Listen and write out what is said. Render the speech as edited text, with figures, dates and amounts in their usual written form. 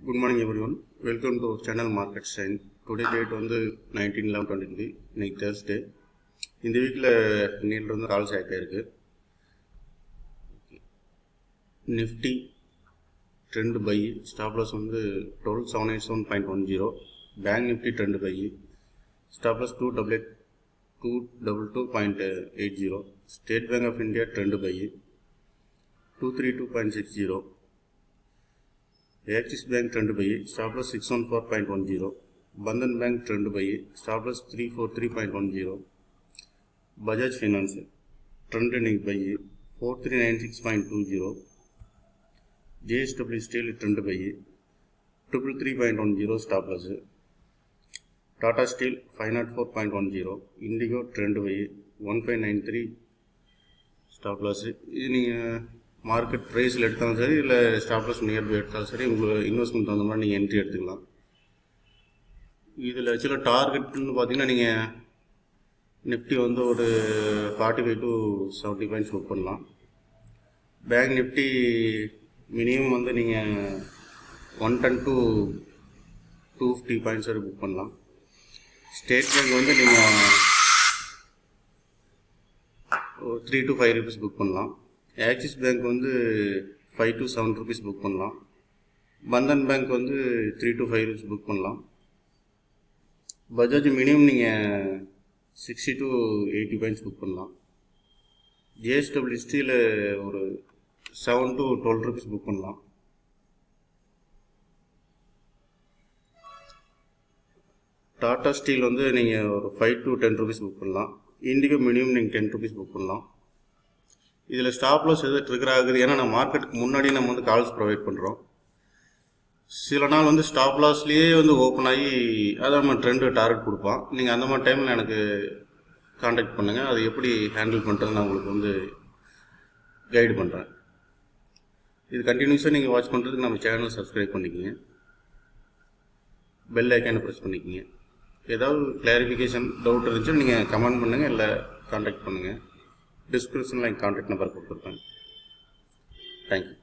Good morning everyone. Welcome to channel Market Sign. Today date வந்து 19/11/23. இன்னைக்கு Thursday. இந்த வீக்ல நீல்ல வந்து கால்ஸ் ஆயிட்டே Nifty trend buy, stop loss வந்து 12787.10. Bank Nifty trend buy, stop loss 222.80. State Bank of India trend buy 232.60. Axis Bank trend by, stop loss 614.10. Bandhan Bank trend by, stop loss 343.10. Bajaj Finance trend by 4396.20. JSW Steel trend by 333.10 stop loss. Tata Steel 504.10. Indigo trend by 1593 stop loss. Market ப்ரைஸில் எடுத்தாலும் சரி, இல்லை stop loss nearby எடுத்தாலும் சரி, உங்களுக்கு investment அந்த மாதிரி நீங்கள் என்ட்ரி எடுத்துக்கலாம். இதில் ஆக்சுவலாக டார்கெட்னு பார்த்தீங்கன்னா நீங்கள் நிஃப்டி வந்து ஒரு 45 to 70 பாயிண்ட்ஸ் புக் பண்ணலாம். பேங்க் நிஃப்டி மினிமம் வந்து நீங்கள் 110 to 250 பாயிண்ட்ஸ் வரை புக் பண்ணலாம். ஸ்டேட் பேங்க் வந்து நீங்கள் 3 to 5 rupees புக் பண்ணலாம். ஆக்சிஸ் பேங்க் வந்து 5 to 7 rupees புக் பண்ணலாம். பந்தன் பேங்க் வந்து 3 to 5 rupees புக் பண்ணலாம். பஜாஜ் மினிமம் நீங்கள் 60 to 80 பாயிண்ட்ஸ் புக் பண்ணலாம். ஜேஎஸ்டபிள்யூ ஸ்டீல் ஒரு 7 to 12 rupees புக் பண்ணலாம். டாடா ஸ்டீல் வந்து நீங்கள் ஒரு 5 to 10 rupees புக் பண்ணலாம். இண்டிகோ மினிமம் நீங்கள் 10 rupees புக் பண்ணலாம். இதில் ஸ்டாப் லாஸ் எது ட்ரிகர் ஆகுது, ஏன்னா நம்ம மார்க்கெட்டுக்கு முன்னாடி நம்ம வந்து கால்ஸ் ப்ரொவைட் பண்ணுறோம். சில நாள் வந்து ஸ்டாப் லாஸ்லேயே வந்து ஓப்பன் ஆகி அதை நம்ம ட்ரெண்டு டார்கெட் கொடுப்போம். நீங்கள் அந்த மாதிரி டைமில் எனக்கு காண்டாக்ட் பண்ணுங்கள். அது எப்படி ஹேண்டில் பண்ணுறது நான் உங்களுக்கு வந்து கைடு பண்ணுறேன். இது கண்டினியூஸாக நீங்கள் வாட்ச் பண்ணுறதுக்கு நம்ம சேனல் சப்ஸ்கிரைப் பண்ணிக்கோங்க. பெல் ஐக்கானை ப்ரெஸ் பண்ணிக்கோங்க. ஏதாவது கிளாரிஃபிகேஷன் டவுட் இருந்துச்சுன்னா நீங்கள் கமெண்ட் பண்ணுங்கள், இல்லை காண்டாக்ட் பண்ணுங்கள். டிஸ்கிரிப்ஷனில் என் கான்டாக்ட் நம்பர் கொடுத்துருப்பேன். தேங்க்யூ.